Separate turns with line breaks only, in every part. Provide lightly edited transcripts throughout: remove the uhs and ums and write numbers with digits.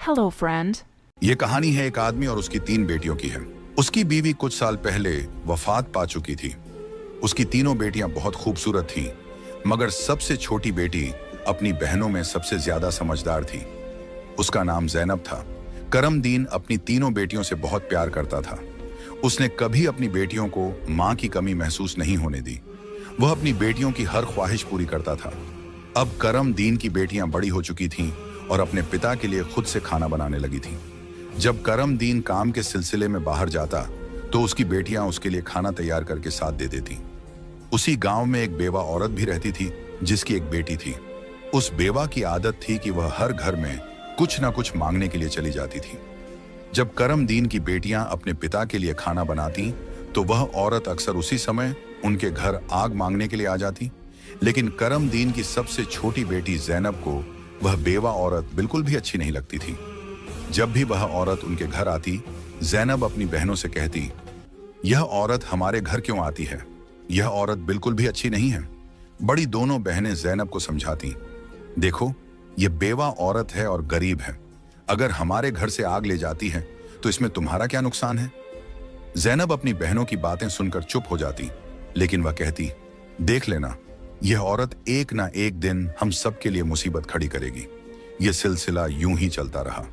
Hello, friend.
ये कहानी है एक आदमी और उसकी 3 बेटियों की है। उसकी बीवी कुछ साल पहले वफात पा चुकी थी। उसकी तीनों बेटियां बहुत खूबसूरत थीं, मगर सबसे छोटी बेटी अपनी बहनों में सबसे ज्यादा समझदार थी। उसका नाम जैनब था। करमदीन अपनी तीनों बेटियों से बहुत प्यार करता था। उसने कभी अपनी बेटियों को मां की कमी महसूस नहीं होने दी। वह अपनी बेटियों की हर ख्वाहिश पूरी करता था। अब करमदीन की बेटियां बड़ी हो चुकी थीं और अपने पिता के लिए खुद से खाना बनाने लगी थीं। जब करमदीन काम के सिलसिले में बाहर जाता तो उसकी बेटियां उसके लिए खाना तैयार करके साथ दे देती। उसी गांव में एक बेवा औरत भी रहती थी जिसकी एक बेटी थी। उस बेवा की आदत थी कि वह हर घर में कुछ ना कुछ मांगने के लिए चली जाती थी। जब करमदीन की बेटियां अपने पिता के लिए खाना बनाती तो वह औरत अक्सर उसी समय उनके घर आग मांगने के लिए आ जाती। लेकिन करमदीन की सबसे छोटी बेटी जैनब को वह बेवा औरत बिल्कुल भी अच्छी नहीं लगती थी। जब भी वह औरत उनके घर आती, जैनब अपनी बहनों से कहती, यह औरत हमारे घर क्यों आती है? यह औरत बिल्कुल भी अच्छी नहीं है। बड़ी दोनों बहनें जैनब को समझाती, देखो, यह बेवा औरत है और गरीब है। अगर हमारे घर से आग ले जाती है तो इसमें तुम्हारा क्या नुकसान है? जैनब अपनी बहनों की बातें सुनकर चुप हो जाती, लेकिन वह कहती, देख लेना, यह औरत एक ना एक दिन हम सबके लिए मुसीबत खड़ी करेगी। यह सिलसिला यूं ही चलता रहा।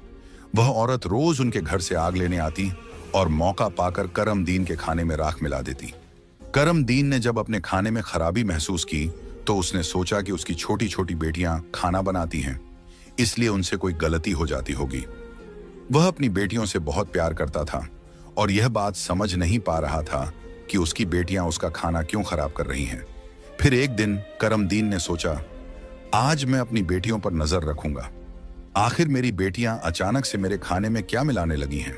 वह औरत रोज उनके घर से आग लेने आती और मौका पाकर करमदीन के खाने में राख मिला देती। करमदीन ने जब अपने खाने में खराबी महसूस की तो उसने सोचा कि उसकी छोटी छोटी बेटियां खाना बनाती हैं, इसलिए उनसे कोई गलती हो जाती होगी। वह अपनी बेटियों से बहुत प्यार करता था और यह बात समझ नहीं पा रहा था कि उसकी बेटियां उसका खाना क्यों खराब कर रही हैं। फिर एक दिन करमदीन ने सोचा, आज मैं अपनी बेटियों पर नजर रखूंगा। आखिर मेरी बेटियां अचानक से मेरे खाने में क्या मिलाने लगी हैं?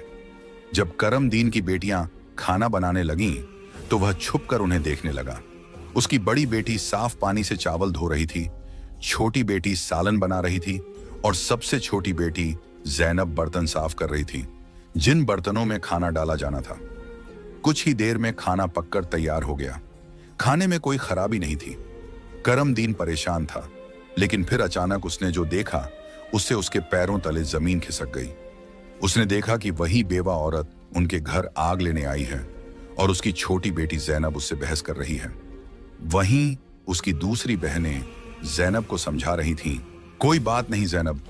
जब करमदीन की बेटियां खाना बनाने लगीं, तो वह छुपकर उन्हें देखने लगा। उसकी बड़ी बेटी साफ पानी से चावल धो रही थी, छोटी बेटी सालन बना रही थी और सबसे छोटी बेटी जैनब बर्तन साफ कर रही थी, जिन बर्तनों में खाना डाला जाना था। कुछ ही देर में खाना पककर तैयार हो गया। खाने में कोई खराबी नहीं थी। करमदीन परेशान था, लेकिन फिर अचानक उसने जो देखा उससे उसके पैरों तले जमीन खिसक गई। उसने देखा कि वही बेवा औरत उनके घर आग लेने आई है और उसकी छोटी बेटी जैनब उससे बहस कर रही है। वहीं उसकी दूसरी बहनें जैनब को समझा रही थीं, कोई बात नहीं जैनब,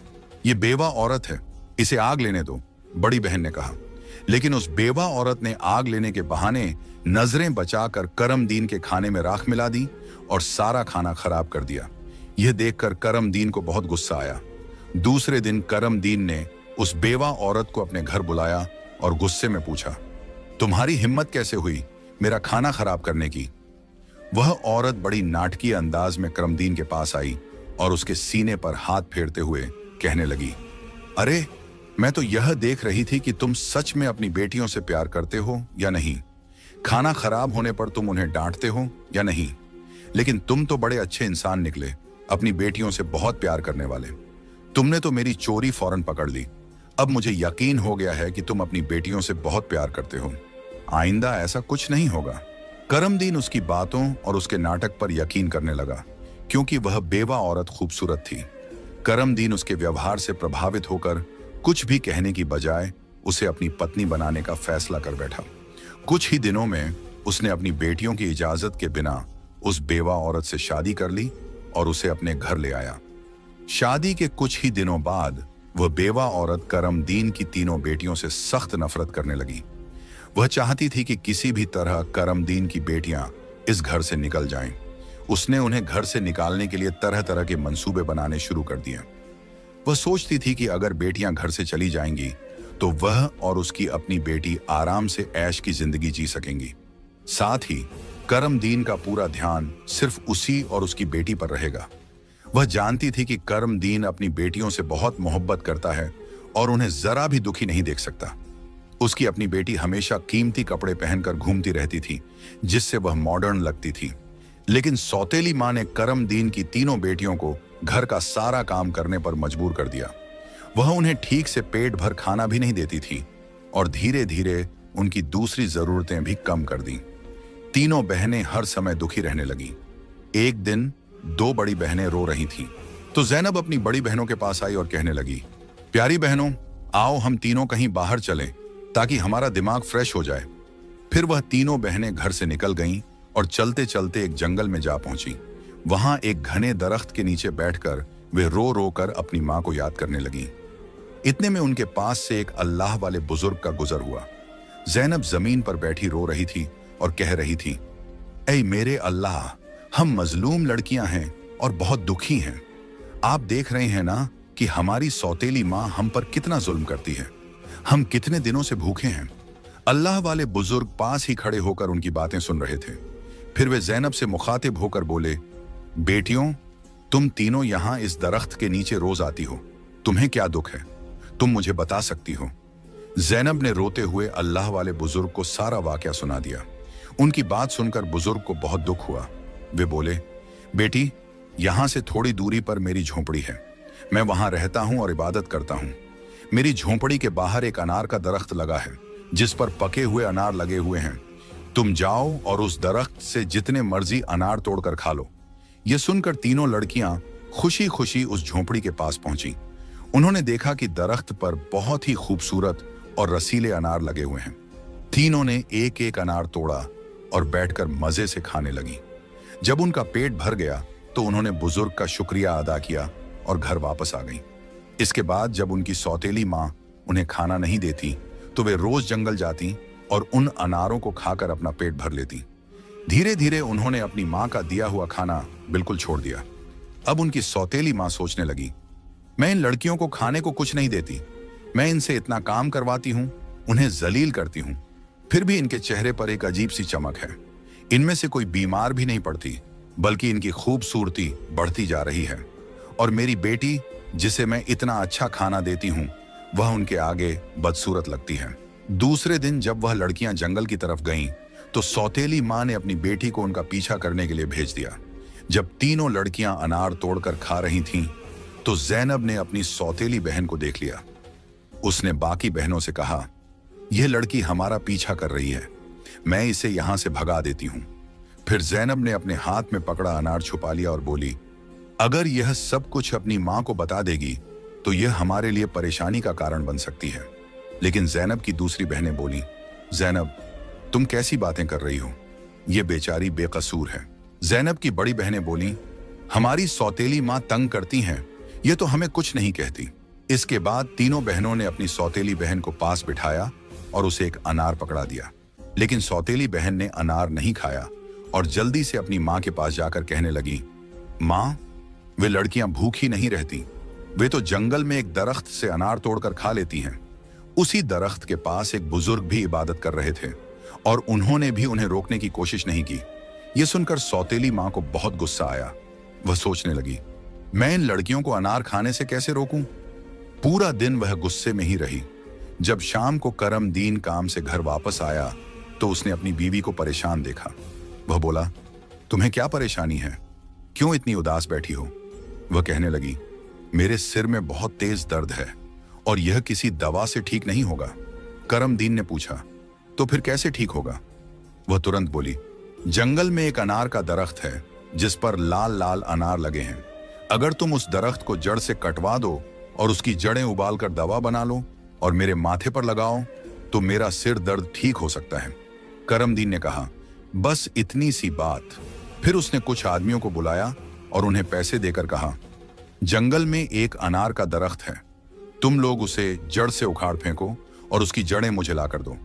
ये बेवा औरत है, इसे आग लेने दो, बड़ी बहन ने कहा। लेकिन उस बेवा औरत ने आग लेने के बहाने नजरें बचाकर करमदीन के खाने में राख मिला दी और सारा खाना खराब कर दिया। यह देखकर करमदीन को बहुत गुस्सा आया। दूसरे दिन करमदीन ने उस बेवा औरत को अपने घर बुलाया और गुस्से में पूछा, तुम्हारी हिम्मत कैसे हुई मेरा खाना खराब करने की? वह औरत बड़ी नाटकीय अंदाज में करमदीन के पास आई और उसके सीने पर हाथ फेरते हुए कहने लगी, अरे, मैं तो यह देख रही थी कि तुम सच में अपनी बेटियों से प्यार करते हो या नहीं। खाना खराब होने पर तुम उन्हें डांटते हो या नहीं। लेकिन तुम तो बड़े अच्छे इंसान निकले, अपनी बेटियों से बहुत प्यार करने वाले। तुमने तो मेरी चोरी फौरन पकड़ ली। अब मुझे यकीन हो गया है कि तुम अपनी बेटियों से बहुत प्यार करते हो। आइंदा ऐसा कुछ नहीं होगा। करमदीन उसकी बातों और उसके नाटक पर यकीन करने लगा, क्योंकि वह बेवा औरत खूबसूरत थी। करमदीन उसके व्यवहार से प्रभावित होकर कुछ भी कहने की बजाय उसे अपनी पत्नी बनाने का फैसला कर बैठा। कुछ ही दिनों में उसने अपनी बेटियों की इजाजत के बिना उस बेवा औरत से शादी कर ली और उसे अपने घर ले आया। शादी के कुछ ही दिनों बाद वह बेवा औरत करमदीन की तीनों बेटियों से सख्त नफरत करने लगी। वह चाहती थी कि किसी भी तरह करमदीन की बेटियां इस घर से निकल जाएं। उसने उन्हें घर से निकालने के लिए तरह तरह के मंसूबे बनाने शुरू कर दिए। वह सोचती थी कि अगर बेटियां घर से चली जाएंगी तो वह और उसकी अपनी बेटी आराम से ऐश की जिंदगी जी सकेंगी। साथ ही करमदीन का पूरा ध्यान सिर्फ उसी और उसकी बेटी पर रहेगा। वह जानती थी कि करमदीन अपनी बेटियों से बहुत मोहब्बत करता है और उन्हें जरा भी दुखी नहीं देख सकता। उसकी अपनी बेटी हमेशा कीमती कपड़े पहनकर घूमती रहती थी, जिससे वह मॉडर्न लगती थी। लेकिन सौतेली मां ने करमदीन की तीनों बेटियों को घर का सारा काम करने पर मजबूर कर दिया। वह उन्हें ठीक से पेट भर खाना भी नहीं देती थी और धीरे धीरे उनकी दूसरी जरूरतें भी कम कर दी। तीनों बहनें हर समय दुखी रहने लगी। एक दिन 2 बड़ी बहनें रो रही थीं, तो जैनब अपनी बड़ी बहनों के पास आई और कहने लगी, प्यारी बहनों, आओ हम तीनों कहीं बाहर चलें ताकि हमारा दिमाग फ्रेश हो जाए। फिर वह तीनों बहनें घर से निकल गईं और चलते चलते एक जंगल में जा पहुंची। वहां एक घने दरख्त के नीचे बैठकर वे रो रो कर अपनी मां को याद करने लगीं। इतने में उनके पास से एक अल्लाह वाले बुजुर्ग का गुजर हुआ। जैनब जमीन पर बैठी रो रही थी और कह रही थी, ऐ मेरे अल्लाह, हम मजलूम लड़कियां हैं और बहुत दुखी हैं। आप देख रहे हैं ना कि हमारी सौतेली माँ हम पर कितना जुल्म करती है। हम कितने दिनों से भूखे हैं। अल्लाह वाले बुजुर्ग पास ही खड़े होकर उनकी बातें सुन रहे थे। फिर वे जैनब से मुखातिब होकर बोले, बेटियों, तुम तीनों यहां इस दरख्त के नीचे रोज आती हो, तुम्हें क्या दुख है? तुम मुझे बता सकती हो? जैनब ने रोते हुए अल्लाह वाले बुजुर्ग को सारा वाकया सुना दिया। उनकी बात सुनकर बुजुर्ग को बहुत दुख हुआ। वे बोले, बेटी, यहां से थोड़ी दूरी पर मेरी झोंपड़ी है। मैं वहां रहता हूं और इबादत करता हूं। मेरी झोंपड़ी के बाहर एक अनार का दरख्त लगा है जिस पर पके हुए अनार लगे हुए हैं। तुम जाओ और उस दरख्त से जितने मर्जी अनार तोड़कर खा लो। यह सुनकर तीनों लड़कियां खुशी खुशी उस झोंपड़ी के पास पहुंची। उन्होंने देखा कि दरख्त पर बहुत ही खूबसूरत और रसीले अनार लगे हुए हैं। तीनों ने एक एक अनार तोड़ा और बैठकर मजे से खाने लगी। जब उनका पेट भर गया तो उन्होंने बुजुर्ग का शुक्रिया अदा किया और घर वापस आ गईं। इसके बाद जब उनकी सौतेली माँ उन्हें खाना नहीं देती तो वे रोज जंगल जाती और उन अनारों को खाकर अपना पेट भर लेती। धीरे धीरे उन्होंने अपनी माँ का दिया हुआ खाना बिल्कुल छोड़ दिया। अब उनकी सौतेली माँ सोचने लगी, मैं इन लड़कियों को खाने को कुछ नहीं देती। मैं इनसे इतना काम करवाती हूँ, उन्हें जलील करती हूँ, फिर भी इनके चेहरे पर एक अजीब सी चमक है। इनमें से कोई बीमार भी नहीं पड़ती, बल्कि इनकी खूबसूरती बढ़ती जा रही है। और मेरी बेटी, जिसे मैं इतना अच्छा खाना देती हूँ, वह उनके आगे बदसूरत लगती है। दूसरे दिन जब वह लड़कियां जंगल की तरफ गईं, तो सौतेली माँ ने अपनी बेटी को उनका पीछा करने के लिए भेज दिया। जब तीनों लड़कियां अनार तोड़कर खा रही थीं, तो जैनब ने अपनी सौतेली बहन को देख लिया। उसने बाकी बहनों से कहा, यह लड़की हमारा पीछा कर रही है, मैं इसे यहां से भगा देती हूं। फिर जैनब ने अपने हाथ में पकड़ा अनार छुपा लिया और बोली, अगर यह सब कुछ अपनी मां को बता देगी तो यह हमारे लिए परेशानी का कारण बन सकती है। लेकिन जैनब की दूसरी बहनें बोली, जैनब, तुम कैसी बातें कर रही हो? यह बेचारी बेकसूर है। जैनब की बड़ी बहनें बोली, हमारी सौतेली मां तंग करती हैं, यह तो हमें कुछ नहीं कहती। इसके बाद तीनों बहनों ने अपनी सौतेली बहन को पास बिठाया और उसे एक अनार पकड़ा दिया। लेकिन सौतेली बहन ने अनार नहीं खाया और जल्दी से अपनी मां के पास जाकर कहने लगी, मां, वे लड़कियां भूखी नहीं रहती, वे तो जंगल में एक दरख्त से अनार तोड़कर खा लेती हैं। उसी दरख्त के पास एक बुजुर्ग भी इबादत कर रहे थे और उन्होंने भी उन्हें रोकने की कोशिश नहीं की। यह सुनकर सौतेली मां को बहुत गुस्सा आया। वह सोचने लगी, मैं इन लड़कियों को अनार खाने से कैसे रोकूं? पूरा दिन वह गुस्से में ही रही। जब शाम को करमदीन काम से घर वापस आया तो उसने अपनी बीवी को परेशान देखा। वह बोला, तुम्हें क्या परेशानी है? क्यों इतनी उदास बैठी हो? वह कहने लगी, मेरे सिर में बहुत तेज दर्द है और यह किसी दवा से ठीक नहीं होगा। करमदीन ने पूछा, तो फिर कैसे ठीक होगा? वह तुरंत बोली, जंगल में एक अनार का दरख्त है जिस पर लाल लाल अनार लगे हैं। अगर तुम उस दरख्त को जड़ से कटवा दो और उसकी जड़ें उबालकर दवा बना लो और मेरे माथे पर लगाओ तो मेरा सिर दर्द ठीक हो सकता है। करमदीन ने कहा, बस इतनी सी बात। फिर उसने कुछ आदमियों को बुलाया और उन्हें पैसे देकर कहा, जंगल में एक अनार का दरख्त है, तुम लोग उसे जड़ से उखाड़ फेंको और उसकी जड़ें मुझे लाकर दो।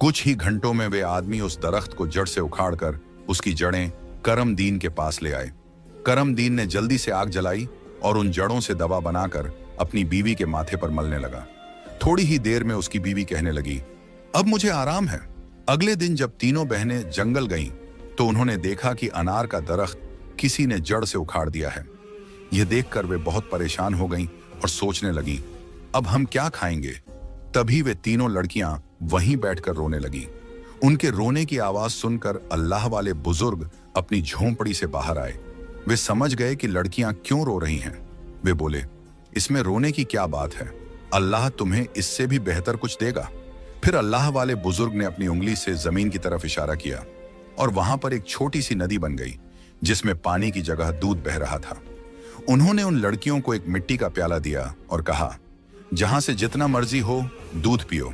कुछ ही घंटों में वे आदमी उस दरख्त को जड़ से उखाड़कर उसकी जड़ें करमदीन के पास ले आए। करमदीन ने जल्दी से आग जलाई और उन जड़ों से दवा बनाकर अपनी बीवी के माथे पर मलने लगा। थोड़ी ही देर में उसकी बीवी कहने लगी, अब मुझे आराम है। अगले दिन जब तीनों बहनें जंगल गईं, तो उन्होंने देखा कि अनार का दरख्त किसी ने जड़ से उखाड़ दिया है। यह देखकर वे बहुत परेशान हो गईं और सोचने लगी, अब हम क्या खाएंगे? तभी वे तीनों लड़कियां वहीं बैठकर रोने लगी। उनके रोने की आवाज सुनकर अल्लाह वाले बुजुर्ग अपनी झोंपड़ी से बाहर आए। वे समझ गए कि लड़कियां क्यों रो रही हैं। वे बोले, इसमें रोने की क्या बात है? अल्लाह तुम्हें इससे भी बेहतर कुछ देगा। फिर अल्लाह वाले बुजुर्ग ने अपनी उंगली से जमीन की तरफ इशारा किया और वहां पर एक छोटी सी नदी बन गई जिसमें पानी की जगह दूध बह रहा था। उन्होंने उन लड़कियों को एक मिट्टी का प्याला दिया और कहा, जहां से जितना मर्जी हो दूध पियो।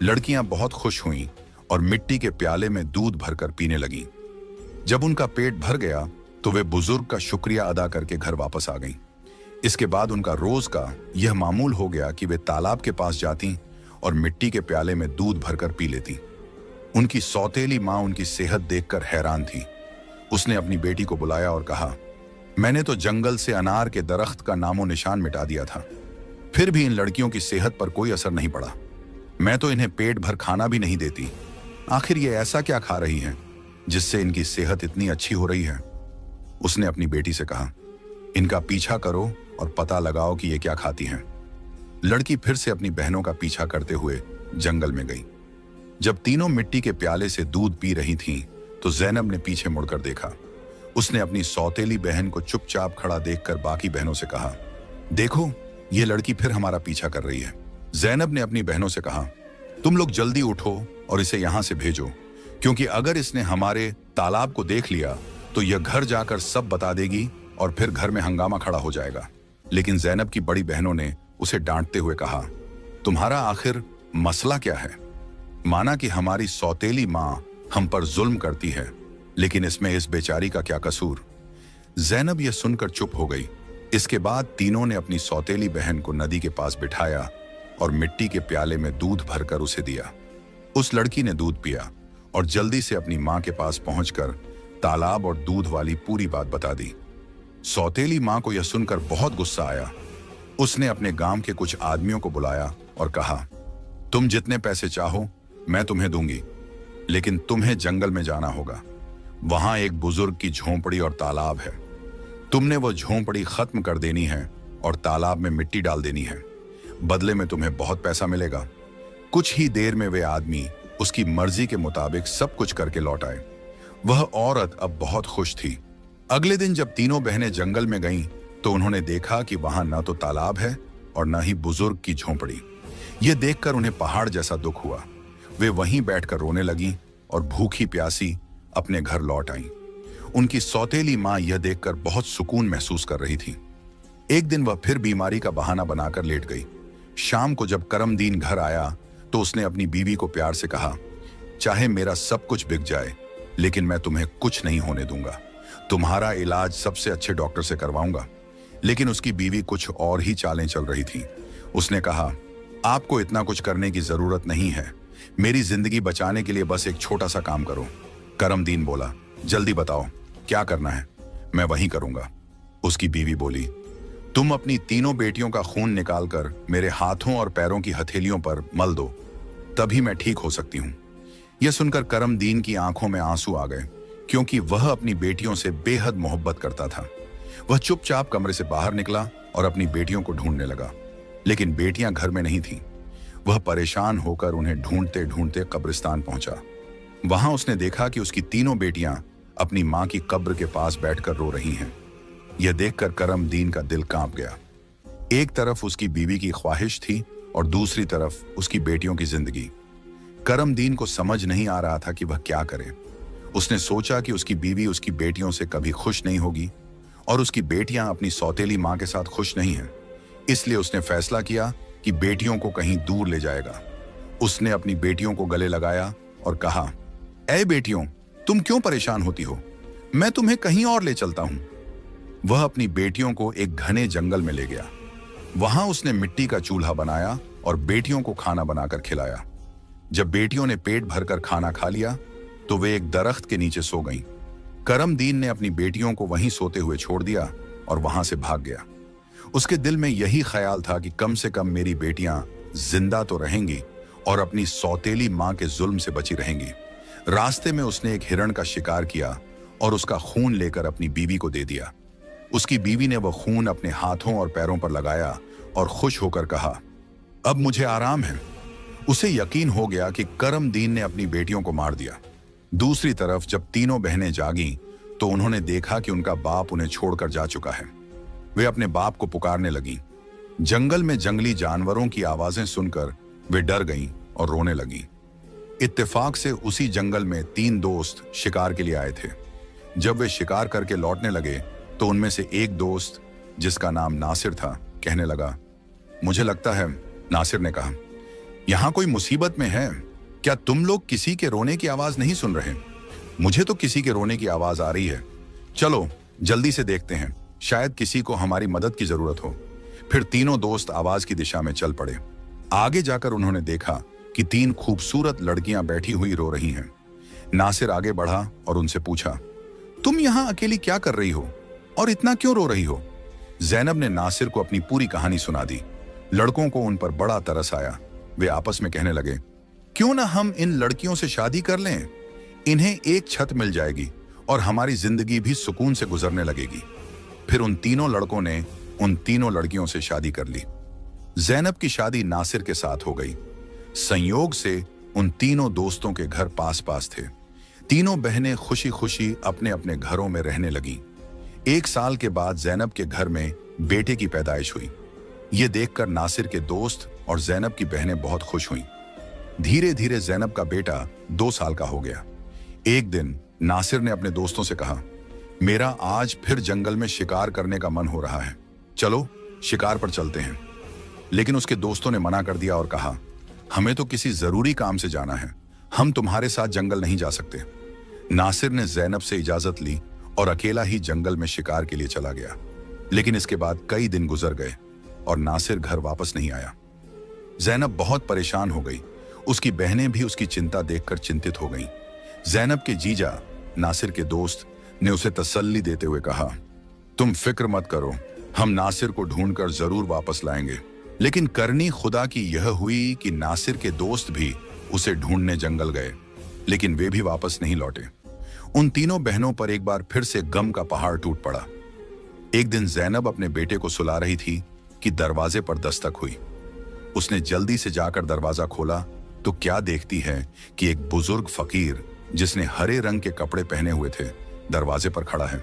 लड़कियां बहुत खुश हुईं और मिट्टी के प्याले में दूध भरकर पीने लगीं। जब उनका पेट भर गया तो वे बुजुर्ग का शुक्रिया अदा करके घर वापस आ गईं। इसके बाद उनका रोज का यह मामूल हो गया कि वे तालाब के पास जाती और मिट्टी के प्याले में दूध भरकर पी लेती। उनकी सौतेली माँ उनकी सेहत देखकर हैरान थी। उसने अपनी बेटी को बुलाया और कहा, मैंने तो जंगल से अनार के दरख्त का नामो निशान मिटा दिया था, फिर भी इन लड़कियों की सेहत पर कोई असर नहीं पड़ा। मैं तो इन्हें पेट भर खाना भी नहीं देती। आखिर ये ऐसा क्या खा रही हैं जिससे इनकी सेहत इतनी अच्छी हो रही है? उसने अपनी बेटी से कहा, इनका पीछा करो और पता लगाओ कि ये क्या खाती हैं। लड़की फिर से अपनी बहनों का पीछा करते हुए जंगल में गई। जब तीनों मिट्टी के प्याले से दूध पी रही थीं, तो जैनब ने पीछे मुड़कर देखा। उसने अपनी सौतेली बहन को चुपचाप खड़ा देखकर बाकी बहनों से कहा, देखो ये लड़की फिर हमारा पीछा कर रही है। जैनब ने अपनी बहनों से कहा, तुम लोग जल्दी उठो और इसे यहां से भेजो, क्योंकि अगर इसने हमारे तालाब को देख लिया तो यह घर जाकर सब बता देगी और फिर घर में हंगामा खड़ा हो जाएगा। लेकिन जैनब की बड़ी बहनों ने उसे डांटते हुए कहा, तुम्हारा आखिर मसला क्या है? माना कि हमारी सौतेली माँ हम पर जुल्म करती है, लेकिन इसमें इस बेचारी का क्या कसूर? जैनब यह सुनकर चुप हो गई। इसके बाद तीनों ने अपनी सौतेली बहन को नदी के पास बिठाया और मिट्टी के प्याले में दूध भरकर उसे दिया। उस लड़की ने दूध पिया और जल्दी से अपनी माँ के पास पहुंचकर तालाब और दूध वाली पूरी बात बता दी। सौतेली माँ को यह सुनकर बहुत गुस्सा आया। उसने अपने गांव के कुछ आदमियों को बुलाया और कहा, तुम जितने पैसे चाहो मैं तुम्हें दूंगी, लेकिन तुम्हें जंगल में जाना होगा। वहां एक बुजुर्ग की झोंपड़ी और तालाब है। तुमने वो झोंपड़ी खत्म कर देनी है और तालाब में मिट्टी डाल देनी है। बदले में तुम्हें बहुत पैसा मिलेगा। कुछ ही देर में वे आदमी उसकी मर्जी के मुताबिक सब कुछ करके लौट आए। वह औरत अब बहुत खुश थी। अगले दिन जब तीनों बहनें जंगल में गईं, तो उन्होंने देखा कि वहां न तो तालाब है और न ही बुजुर्ग की झोंपड़ी। यह देखकर उन्हें पहाड़ जैसा दुख हुआ। वे वहीं बैठकर रोने लगीं और भूखी प्यासी अपने घर लौट आईं। उनकी सौतेली माँ यह देखकर बहुत सुकून महसूस कर रही थी। एक दिन वह फिर बीमारी का बहाना बनाकर लेट गई। शाम को जब करमदीन घर आया तो उसने अपनी बीवी को प्यार से कहा, चाहे मेरा सब कुछ बिक जाए, लेकिन मैं तुम्हें कुछ नहीं होने दूंगा। तुम्हारा इलाज सबसे अच्छे डॉक्टर से करवाऊंगा। लेकिन उसकी बीवी कुछ और ही चालें चल रही थी। उसने कहा, आपको इतना कुछ करने की जरूरत नहीं है। मेरी जिंदगी बचाने के लिए बस एक छोटा सा काम करो। करमदीन बोला, जल्दी बताओ क्या करना है, मैं वही करूंगा। उसकी बीवी बोली, तुम अपनी तीनों बेटियों का खून निकालकर मेरे हाथों और पैरों की हथेलियों पर मल दो, तभी मैं ठीक हो सकती हूं। यह सुनकर करमदीन की आंखों में आंसू आ गए, क्योंकि वह अपनी बेटियों से बेहद मोहब्बत करता था। वह चुपचाप कमरे से बाहर निकला और अपनी बेटियों को ढूंढने लगा, लेकिन बेटियां घर में नहीं थीं। वह परेशान होकर उन्हें ढूंढते ढूंढते कब्रिस्तान पहुंचा। वहां उसने देखा कि उसकी तीनों बेटियां अपनी मां की कब्र के पास बैठकर रो रही हैं। यह देखकर करमदीन का दिल कांप गया। एक तरफ उसकी बीवी की ख्वाहिश थी और दूसरी तरफ उसकी बेटियों की जिंदगी। करमदीन को समझ नहीं आ रहा था कि वह क्या करे। उसने सोचा कि उसकी बीवी उसकी बेटियों से कभी खुश नहीं होगी और उसकी बेटियां अपनी सौतेली मां के साथ खुश नहीं हैं। इसलिए उसने फैसला किया कि बेटियों को कहीं दूर ले जाएगा। उसने अपनी बेटियों को गले लगाया और कहा, ऐ बेटियों, तुम क्यों परेशान होती हो? मैं तुम्हें कहीं और ले चलता हूं। वह अपनी बेटियों को एक घने जंगल में ले गया। वहां उसने मिट्टी का चूल्हा बनाया और बेटियों को खाना बनाकर खिलाया। जब बेटियों ने पेट भरकर खाना खा लिया तो वे एक दरख्त के नीचे सो गईं। करमदीन ने अपनी बेटियों को वहीं सोते हुए छोड़ दिया और वहां से भाग गया। उसके दिल में यही ख्याल था कि कम से कम मेरी बेटियां जिंदा तो रहेंगी और अपनी सौतेली मां के जुल्म से बची रहेंगी। रास्ते में उसने एक हिरण का शिकार किया और उसका खून लेकर अपनी बीवी को दे दिया। उसकी बीवी ने वह खून अपने हाथों और पैरों पर लगाया और खुश होकर कहा, अब मुझे आराम है। उसे यकीन हो गया कि करमदीन ने अपनी बेटियों को मार दिया। दूसरी तरफ जब तीनों बहनें जागीं तो उन्होंने देखा कि उनका बाप उन्हें छोड़कर जा चुका है। वे अपने बाप को पुकारने लगीं। जंगल में जंगली जानवरों की आवाजें सुनकर वे डर गईं और रोने लगीं। इत्तेफाक से उसी जंगल में 3 दोस्त शिकार के लिए आए थे। जब वे शिकार करके लौटने लगे तो उनमें से एक दोस्त, जिसका नाम नासिर था, कहने लगा, मुझे लगता है, नासिर ने कहा, यहां कोई मुसीबत में है। क्या तुम लोग किसी के रोने की आवाज नहीं सुन रहे? मुझे तो किसी के रोने की आवाज आ रही है। चलो जल्दी से देखते हैं, शायद किसी को हमारी मदद की जरूरत हो। फिर तीनों दोस्त आवाज की दिशा में चल पड़े। आगे जाकर उन्होंने देखा कि 3 खूबसूरत लड़कियां बैठी हुई रो रही हैं। नासिर आगे बढ़ा और उनसे पूछा, तुम यहां अकेली क्या कर रही हो और इतना क्यों रो रही हो? जैनब ने नासिर को अपनी पूरी कहानी सुना दी। लड़कों को उन पर बड़ा तरस आया। वे आपस में कहने लगे, क्यों ना हम इन लड़कियों से शादी कर लें? इन्हें एक छत मिल जाएगी और हमारी जिंदगी भी सुकून से गुजरने लगेगी। फिर उन तीनों लड़कों ने उन तीनों लड़कियों से शादी कर ली। जैनब की शादी नासिर के साथ हो गई। संयोग से उन तीनों दोस्तों के घर पास पास थे। तीनों बहनें खुशी खुशी अपने अपने घरों में रहने लगीं। 1 साल के बाद जैनब के घर में बेटे की पैदाइश हुई। ये देखकर नासिर के दोस्त और जैनब की बहनें बहुत खुश हुईं। धीरे धीरे जैनब का बेटा 2 साल का हो गया। एक दिन नासिर ने अपने दोस्तों से कहा, मेरा आज फिर जंगल में शिकार करने का मन हो रहा है, चलो शिकार पर चलते हैं। लेकिन उसके दोस्तों ने मना कर दिया और कहा, हमें तो किसी जरूरी काम से जाना है, हम तुम्हारे साथ जंगल नहीं जा सकते। नासिर ने जैनब से इजाजत ली और अकेला ही जंगल में शिकार के लिए चला गया। लेकिन इसके बाद कई दिन गुजर गए और नासिर घर वापस नहीं आया। जैनब बहुत परेशान हो गई। उसकी बहनें भी उसकी चिंता देखकर चिंतित हो गईं। जैनब के जीजा नासिर के दोस्त ने उसे तसल्ली देते हुए कहा, तुम फिक्र मत करो, हम नासिर को ढूंढकर जरूर वापस लाएंगे। लेकिन करनी खुदा की यह हुई कि नासिर के दोस्त भी उसे ढूंढने जंगल गए, लेकिन वे भी वापस नहीं लौटे। उन तीनों बहनों पर एक बार फिर से गम का पहाड़ टूट पड़ा। एक दिन जैनब अपने बेटे को सुला रही थी कि दरवाजे पर दस्तक हुई। उसने जल्दी से जाकर दरवाजा खोला तो क्या देखती है कि एक बुजुर्ग फकीर जिसने हरे रंग के कपड़े पहने हुए थे दरवाजे पर खड़ा है।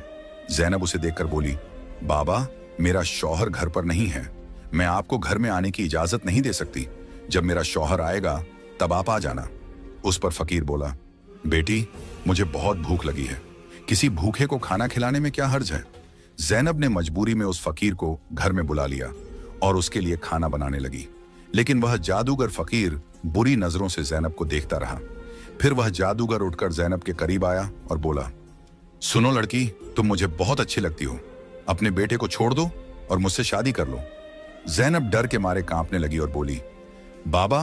जैनब उसे देखकर बोली, बाबा, मेरा शौहर घर पर नहीं है, मैं आपको घर में आने की इजाजत नहीं दे सकती। जब मेरा शौहर आएगा तब आप आ जाना। उस पर फकीर बोला, बेटी, मुझे बहुत भूख लगी है, किसी भूखे को खाना खिलाने में क्या हर्ज है। जैनब ने मजबूरी में उस फकीर को घर में बुला लिया और उसके लिए खाना बनाने लगी। लेकिन वह जादूगर फकीर बुरी नजरों से जैनब को देखता रहा। फिर वह जादूगर उठकर जैनब के करीब आया और बोला, सुनो लड़की, तुम मुझे बहुत अच्छी लगती हो, अपने बेटे को छोड़ दो और मुझसे शादी कर लो। जैनब डर के मारे कांपने लगी और बोली, बाबा,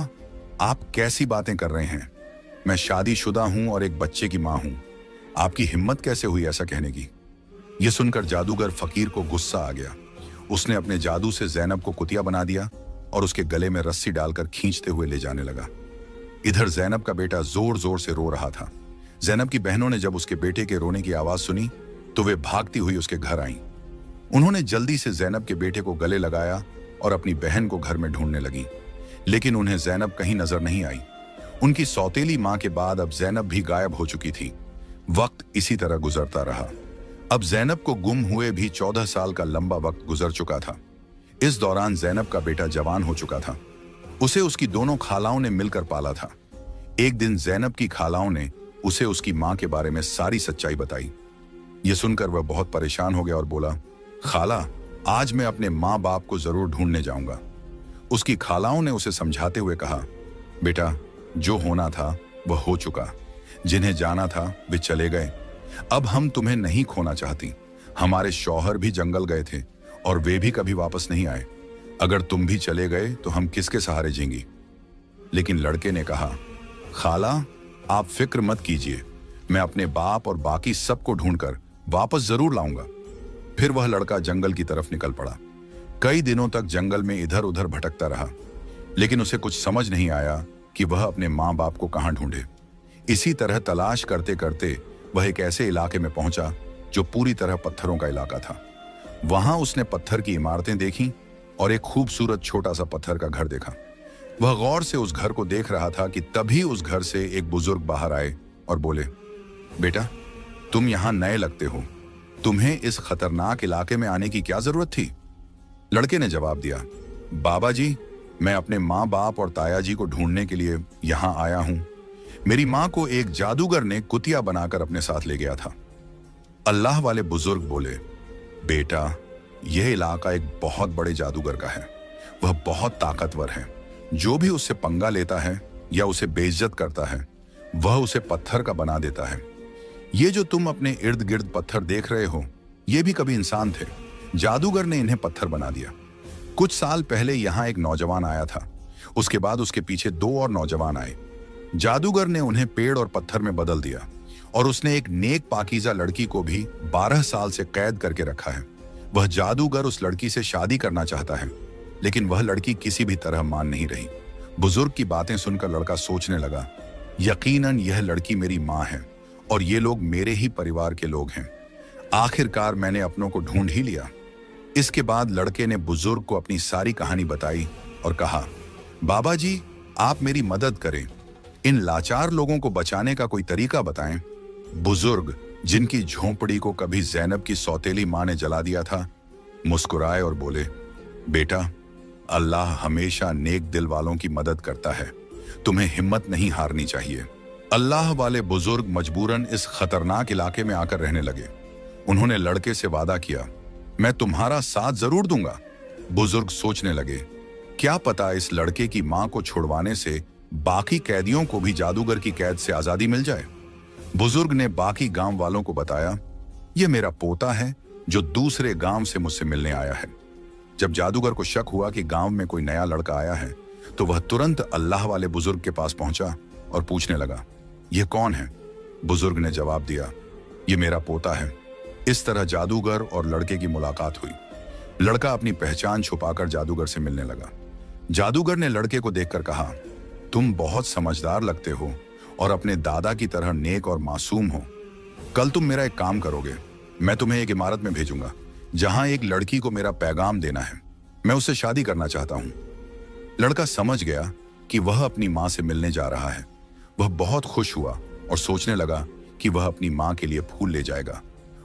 आप कैसी बातें कर रहे हैं? मैं शादीशुदा हूं और एक बच्चे की मां हूं, आपकी हिम्मत कैसे हुई ऐसा कहने की? यह सुनकर जादूगर फकीर को गुस्सा आ गया। उसने अपने जादू से जैनब को कुतिया बना दिया और उसके गले में रस्सी डालकर खींचते हुए ले जाने लगा। इधर जैनब का बेटा जोर जोर से रो रहा था। जैनब की बहनों ने जब उसके बेटे के रोने की आवाज सुनी तो वे भागती हुई उसके घर आईं। उन्होंने जल्दी से जैनब के बेटे को गले लगाया और अपनी बहन को घर में ढूंढने लगी। लेकिन उन्हें जैनब कहीं नजर नहीं आई। उनकी सौतेली मां के बाद अब जैनब भी गायब हो चुकी थी। वक्त इसी तरह गुजरता रहा। अब जैनब को गुम हुए भी 14 साल का लंबा वक्त गुजर चुका था। इस दौरान जैनब का बेटा जवान हो चुका था। उसे उसकी दोनों खालाओं ने मिलकर पाला था। एक दिन जैनब की खालाओं ने उसे उसकी मां के बारे में सारी सच्चाई बताई। यह सुनकर वह बहुत परेशान हो गया और बोला, खाला, आज मैं अपने माँ बाप को जरूर ढूंढने जाऊंगा। उसकी खालाओं ने उसे समझाते हुए कहा, बेटा, जो होना था वह हो चुका, जिन्हें जाना था वे चले गए। अब हम तुम्हें नहीं खोना चाहती। हमारे शौहर भी जंगल गए थे और वे भी कभी वापस नहीं आए। अगर तुम भी चले गए तो हम किसके सहारे जीएंगी? लेकिन लड़के ने कहा, खाला, आप फिक्र मत कीजिए, मैं अपने बाप और बाकी सबको ढूंढकर वापस जरूर लाऊंगा। फिर वह लड़का जंगल की तरफ निकल पड़ा। कई दिनों तक जंगल में इधर उधर भटकता रहा, लेकिन उसे कुछ समझ नहीं आया कि वह अपने माँ बाप को कहां ढूंढे। इसी तरह तलाश करते करते वह एक ऐसे इलाके में पहुंचा जो पूरी तरह पत्थरों का इलाका था। वहां उसने पत्थर की इमारतें देखी और एक खूबसूरत छोटा सा पत्थर का घर देखा। वह गौर से उस घर को देख रहा था कि तभी उस घर से एक बुजुर्ग बाहर आए और बोले, बेटा, तुम यहां नए लगते हो, तुम्हें इस खतरनाक इलाके में आने की क्या जरूरत थी? लड़के ने जवाब दिया, बाबा जी, मैं अपने माँ बाप और ताया जी को ढूंढने के लिए यहां आया हूं। मेरी मां को एक जादूगर ने कुतिया बनाकर अपने साथ ले गया था। अल्लाह वाले बुजुर्ग बोले, बेटा, यह इलाका एक बहुत बड़े जादूगर का है। वह बहुत ताकतवर है। जो भी उससे पंगा लेता है या उसे बेइज्जत करता है, वह उसे पत्थर का बना देता है। ये जो तुम अपने इर्द गिर्द पत्थर देख रहे हो, ये भी कभी इंसान थे। जादूगर ने इन्हें पत्थर बना दिया। कुछ साल पहले यहाँ एक नौजवान आया था। उसके बाद उसके पीछे 2 और नौजवान आए। जादूगर ने उन्हें पेड़ और पत्थर में बदल दिया और उसने एक नेक पाकीज़ा लड़की को भी 12 साल से कैद करके रखा है। वह जादूगर उस लड़की से शादी करना चाहता है, लेकिन वह लड़की किसी भी तरह मान नहीं रही। बुजुर्ग की बातें सुनकर लड़का सोचने लगा, यकीनन यह लड़की मेरी माँ है और ये लोग मेरे ही परिवार के लोग हैं। आखिरकार मैंने अपनों को ढूंढ ही लिया। इसके बाद लड़के ने बुजुर्ग को अपनी सारी कहानी बताई और कहा, बाबा जी, आप मेरी मदद करें। इन लाचार लोगों को बचाने का कोई तरीका बताएं। बुजुर्ग, जिनकी झोंपड़ी को कभी ज़ैनब की सौतेली माँ ने जला दिया था, मुस्कुराए और बोले, बेटा, अल्लाह हमेशा नेक दिल वालों की मदद करता है। तुम्हें हिम्मत नहीं हारनी चाहिए। अल्लाह वाले बुजुर्ग मजबूरन इस खतरनाक इलाके में आकर रहने लगे। उन्होंने लड़के से वादा किया, मैं तुम्हारा साथ जरूर दूंगा। बुजुर्ग सोचने लगे, क्या पता इस लड़के की मां को छुड़वाने से बाकी कैदियों को भी जादूगर की कैद से आजादी मिल जाए। बुजुर्ग ने बाकी गांव वालों को बताया, यह मेरा पोता है जो दूसरे गांव से मुझसे मिलने आया है। जब जादूगर को शक हुआ कि गांव में कोई नया लड़का आया है, तो वह तुरंत अल्लाह वाले बुजुर्ग के पास पहुंचा और पूछने लगा, यह कौन है? बुजुर्ग ने जवाब दिया, यह मेरा पोता है। इस तरह जादूगर और लड़के की मुलाकात हुई। लड़का अपनी पहचान छुपाकर जादूगर से मिलने लगा। जादूगर ने लड़के को देखकर कहा, तुम बहुत समझदार लगते हो और अपने दादा की तरह नेक और मासूम हो। कल तुम मेरा एक काम करोगे। मैं तुम्हें एक इमारत में भेजूंगा जहां एक लड़की को मेरा पैगाम देना है। मैं उससे शादी करना चाहता हूं। लड़का समझ गया कि वह अपनी मां से मिलने जा रहा है। वह बहुत खुश हुआ और सोचने लगा कि वह अपनी मां के लिए फूल ले जाएगा।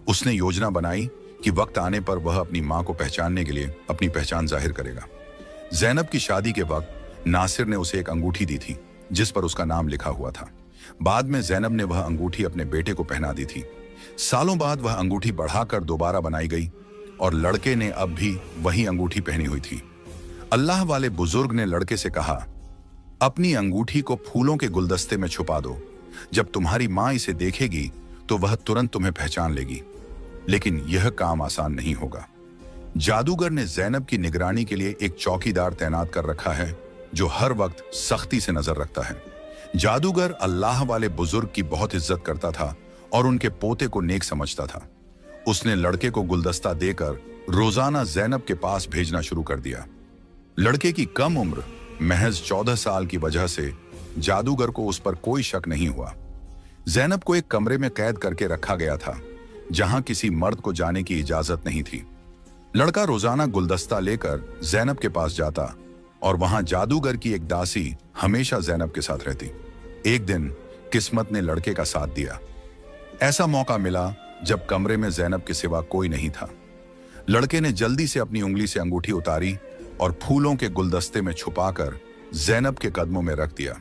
उसने योजना बनाई कि वक्त आने पर वह अपनी मां को पहचानने के लिए अपनी पहचान जाहिर करेगा। ज़ैनब की शादी के वक्त नासिर ने उसे एक अंगूठी दी थी जिस पर उसका नाम लिखा हुआ था। बाद में ज़ैनब ने वह अंगूठी अपने बेटे को पहना दी थी। सालों बाद वह अंगूठी बढ़ाकर दोबारा बनाई गई और लड़के ने अब भी वही अंगूठी पहनी हुई थी। अल्लाह वाले बुजुर्ग ने लड़के से कहा, अपनी अंगूठी को फूलों के गुलदस्ते में छुपा दो। जब तुम्हारी मां इसे देखेगी तो वह तुरंत तुम्हें पहचान लेगी। लेकिन यह काम आसान नहीं होगा। जादूगर ने ज़ैनब की निगरानी के लिए एक चौकीदार तैनात कर रखा है जो हर वक्त सख्ती से नजर रखता है। जादूगर अल्लाह वाले बुजुर्ग की बहुत इज्जत करता था और उनके पोते को नेक समझता था। उसने लड़के को गुलदस्ता देकर रोजाना ज़ैनब के पास भेजना शुरू कर दिया। लड़के की कम उम्र, महज 14 साल की वजह से जादूगर को उस पर कोई शक नहीं हुआ। ज़ैनब को एक कमरे में कैद करके रखा गया था जहां किसी मर्द को जाने की इजाजत नहीं थी। लड़का रोजाना गुलदस्ता लेकर ज़ैनब के पास जाता और वहां जादूगर की एक दासी हमेशा ज़ैनब के साथ रहती। एक दिन किस्मत ने लड़के का साथ दिया। ऐसा मौका मिला जब कमरे में ज़ैनब के सिवा कोई नहीं था। लड़के ने जल्दी से अपनी उंगली से अंगूठी उतारी और फूलों के गुलदस्ते में छुपाकर ज़ैनब के कदमों में रख दिया।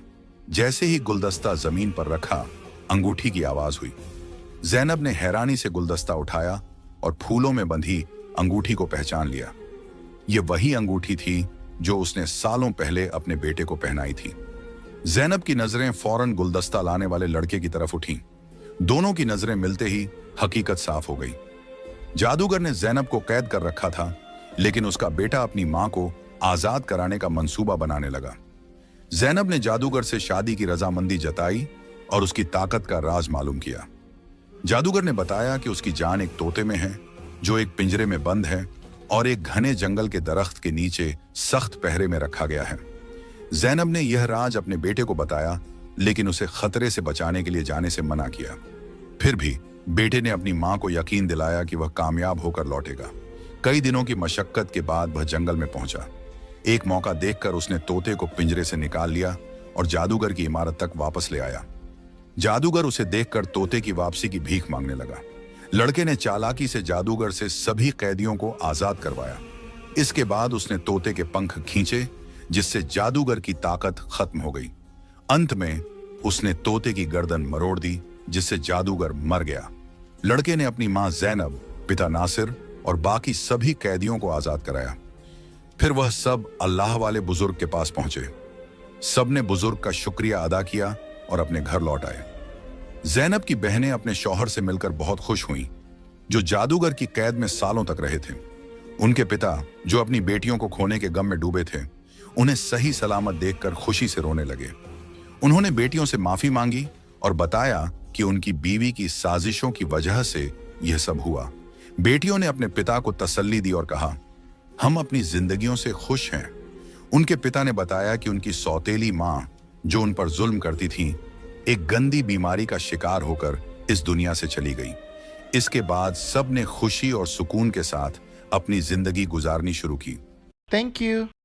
जैसे ही गुलदस्ता जमीन पर रखा, अंगूठी की आवाज हुई। ज़ैनब ने हैरानी से गुलदस्ता उठाया और फूलों में बंधी अंगूठी को पहचान लिया। यह वही अंगूठी थी जो उसने सालों पहले अपने बेटे को पहनाई थी। ज़ैनब की नजरें फौरन गुलदस्ता लाने वाले लड़के की तरफ उठीं। दोनों की नजरें मिलते ही हकीकत साफ हो गई। जादूगर ने ज़ैनब को कैद कर रखा था, लेकिन उसका बेटा अपनी मां को आजाद कराने का मंसूबा बनाने लगा। ज़ैनब ने जादूगर से शादी की रजामंदी जताई और उसकी ताकत का राज मालूम किया। जादूगर ने बताया कि उसकी जान एक तोते में है जो एक पिंजरे में बंद है और एक घने जंगल के दरख्त के नीचे सख्त पहरे में रखा गया है। ज़ैनब ने यह राज अपने बेटे को बताया, लेकिन उसे खतरे से बचाने के लिए जाने से मना किया। फिर भी बेटे ने अपनी मां को यकीन दिलाया कि वह कामयाब होकर लौटेगा। कई दिनों की मशक्कत के बाद वह जंगल में पहुंचा। एक मौका देखकर उसने तोते को पिंजरे से निकाल लिया और जादूगर की इमारत तक वापस ले आया। जादूगर उसे देखकर तोते की वापसी की भीख मांगने लगा। लड़के ने चालाकी से जादूगर से सभी कैदियों को आजाद करवाया। इसके बाद उसने तोते के पंख खींचे, जिससे जादूगर की ताकत खत्म हो गई। अंत में उसने तोते की गर्दन मरोड़ दी, जिससे जादूगर मर गया। लड़के ने अपनी मां ज़ैनब, पिता नासिर और बाकी सभी कैदियों को आजाद कराया। फिर वह सब अल्लाह वाले बुजुर्ग के पास पहुंचे। सब ने बुजुर्ग का शुक्रिया अदा किया और अपने घर लौट आए। जैनब की बहनें अपने शौहर से मिलकर बहुत खुश हुईं, जो जादूगर की कैद में सालों तक रहे थे। उनके पिता, जो अपनी बेटियों को खोने के गम में डूबे थे, उन्हें सही सलामत देखकर खुशी से रोने लगे। उन्होंने बेटियों से माफी मांगी और बताया कि उनकी बीवी की साजिशों की वजह से यह सब हुआ। बेटियों ने अपने पिता को तसल्ली दी और कहा, हम अपनी जिंदगियों से खुश हैं। उनके पिता ने बताया कि उनकी सौतेली माँ, जो उन पर जुल्म करती थी, एक गंदी बीमारी का शिकार होकर इस दुनिया से चली गई। इसके बाद सब ने खुशी और सुकून के साथ अपनी जिंदगी गुजारनी शुरू की।
Thank you.